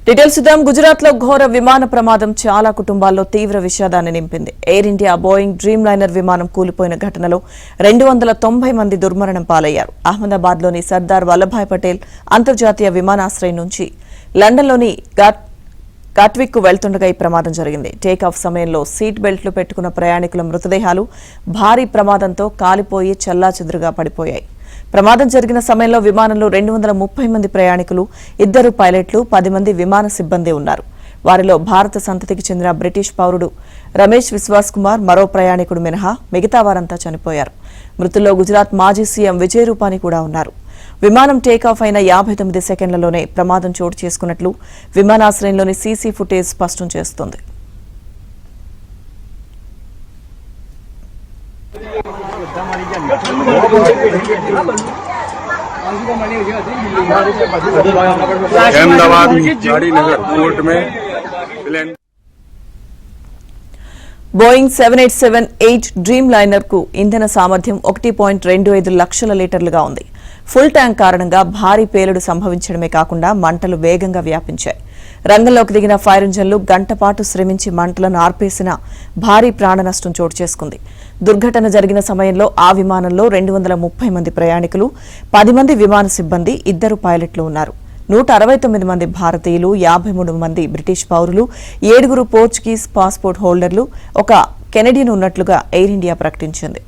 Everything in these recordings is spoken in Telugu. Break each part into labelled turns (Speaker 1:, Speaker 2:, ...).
Speaker 1: డీటెయిల్స్ ఇద్దాం. గుజరాత్ లో ఘోర విమాన ప్రమాదం చాలా కుటుంబాల్లో తీవ్ర విషాదాన్ని నింపింది. Air India Boeing dream liner విమానం కూలిపోయిన ఘటనలో 290 మంది దుర్మరణం పాలయ్యారు. అహ్మదాబాద్ లోని సర్దార్ వల్లభాయ్ పటేల్ అంతర్జాతీయ విమానాశ్రయం నుంచి లండన్లోని గాట్విక్ కు వెళ్తుండగా ఈ ప్రమాదం జరిగింది. టేకాఫ్ సమయంలో సీట్ బెల్ట్లు పెట్టుకున్న ప్రయాణికుల మృతదేహాలు భారీ ప్రమాదంతో కాలిపోయి చెల్లాచెదురుగా పడిపోయాయి. ప్రమాదం జరిగిన సమయంలో విమానంలో 230 మంది ప్రయాణికులు, 2 పైలట్లు, 10 మంది విమాన సిబ్బంది ఉన్నారు. వారిలో భారత సంతతికి చెందిన బ్రిటిష్ పౌరుడు రమేష్ విశ్వాస్ కుమార్, మరో ప్రయాణికుడు మినహా మిగతా వారంతా చనిపోయారు. మృతుల్లో గుజరాత్ మాజీ సీఎం విజయ్ రూపానీ కూడా ఉన్నారు. విమానం టేకాఫ్ అయిన 59 సెకండ్లలోనే ప్రమాదం చోటు చేసుకున్నట్లు విమానాశ్రయంలోని సీసీ ఫుటేజ్ స్పష్టం చేస్తోంది. బోయింగ్ 787-8 డ్రీమ్ లైనర్ కు ఇంధన సామర్థ్యం 1.25 లక్షల లీటర్లుగా ఉంది. ఫుల్ ట్యాంక్ కారణంగా భారీ పేలుడు సంభవించడమే కాకుండా మంటలు వేగంగా వ్యాపించాయి. రంగంలోకి దిగిన ఫైర్ ఇంజన్లు గంట పాటు శ్రమించి మంటలను ఆర్పేసిన భారీ ప్రాణ నష్టం చోటు చేసుకుంది. దుర్ఘటన జరిగిన సమయంలో ఆ విమానంలో 230 మంది ప్రయాణికులు, 10 మంది విమాన సిబ్బంది, 2 పైలట్లు ఉన్నారు. 169 మంది భారతీయులు, 53 మంది బ్రిటిష్ పౌరులు, 7 పోర్చుగీస్ పాస్పోర్ట్ హోల్డర్లు, 1 కెనడియన్ ఉన్నట్లుగా ఎయిర్ ఇండియా ప్రకటించింది.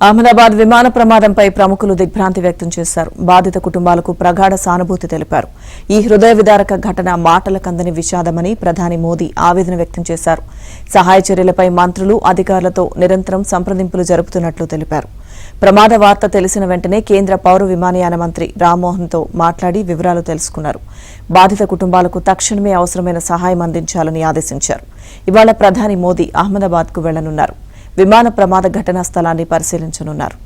Speaker 1: అహ్మదాబాద్ విమాన ప్రమాదంపై ప్రముఖులు దిగ్భ్రాంతి వ్యక్తం చేశారు. బాధిత కుటుంబాలకు ప్రగాఢ సానుభూతి తెలిపారు. ఈ హృదయ విదారక ఘటన మాటలకందని విషాదమని ప్రధాని మోదీ ఆవేదన వ్యక్తం చేశారు. సహాయ చర్యలపై మంత్రులు, అధికారులతో నిరంతరం సంప్రదింపులు జరుపుతున్నట్లు తెలిపారు. ప్రమాద వార్త తెలిసిన వెంటనే కేంద్ర పౌర విమానయాన మంత్రి రామ్మోహన్ తో మాట్లాడి వివరాలు తెలుసుకున్నారు. బాధిత కుటుంబాలకు తక్షణమే అవసరమైన సహాయం అందించాలని ఆదేశించారు. ఇవాళ ప్రధాని మోదీ అహ్మదాబాద్ కు వెళ్లనున్నారు. విమాన ప్రమాద ఘటనా స్థలాన్ని పరిశీలించనున్నారు.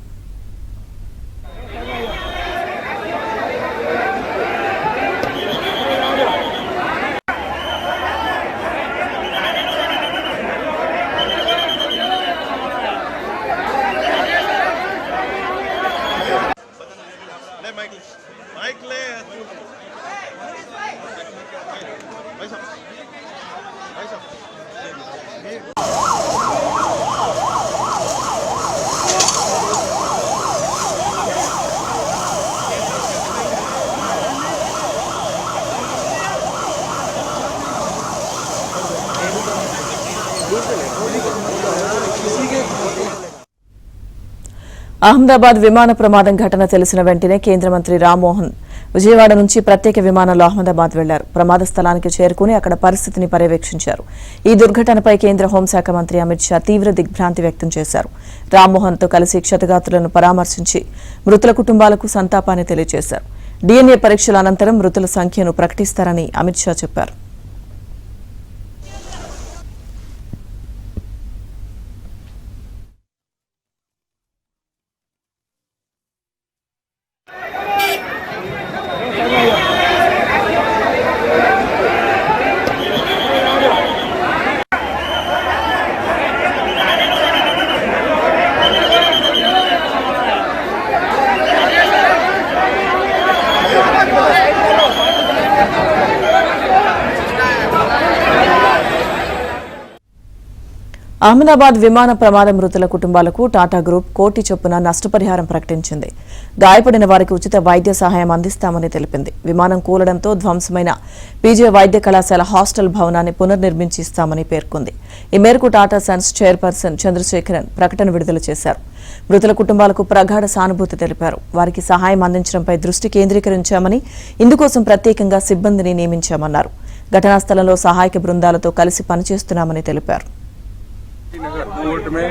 Speaker 1: అహ్మదాబాద్ విమాన ప్రమాదం ఘటన తెలిసిన వెంటనే కేంద్ర మంత్రి రామ్మోహన్ విజయవాడ నుంచి ప్రత్యేక విమానంలో అహ్మదాబాద్ వెళ్లారు. ప్రమాద స్థలానికి చేరుకుని అక్కడ పరిస్థితిని పర్యవేక్షించారు. ఈ దుర్ఘటనపై కేంద్ర హోంశాఖ మంత్రి అమిత్ షా తీవ్ర దిగ్భ్రాంతి వ్యక్తం చేశారు. రామ్మోహన్ తో కలిసి క్షతగాత్రులను పరామర్శించి మృతుల కుటుంబాలకు సంతాపాన్ని తెలియజేశారు. DNA పరీక్షల అనంతరం మృతుల సంఖ్యను ప్రకటిస్తారని అమిత్ షా చెప్పారు. అహ్మదాబాద్ విమాన ప్రమాద మృతుల కుటుంబాలకు టాటా గ్రూప్ 1 కోటి చొప్పున నష్టపరిహారం ప్రకటించింది. గాయపడిన వారికి ఉచిత వైద్య సహాయం అందిస్తామని తెలిపింది. విమానం కూలడంతో ధ్వంసమైన పీజే వైద్య కళాశాల హాస్టల్ భవనాన్ని పునర్నిర్మించిస్తామని పేర్కొంది. ఈ మేరకు టాటా సన్స్ చైర్పర్సన్ చంద్రశేఖరన్ ప్రకటన విడుదల చేశారు. మృతుల కుటుంబాలకు ప్రగాఢ సానుభూతి తెలిపారు. వారికి సహాయం అందించడంపై దృష్టి కేంద్రీకరించామని, ఇందుకోసం ప్రత్యేకంగా సిబ్బందిని నియమించామన్నారు. ఘటనా స్థలంలో సహాయక బృందాలతో కలిసి పనిచేస్తున్నామని తెలిపారు.
Speaker 2: कोर्ट में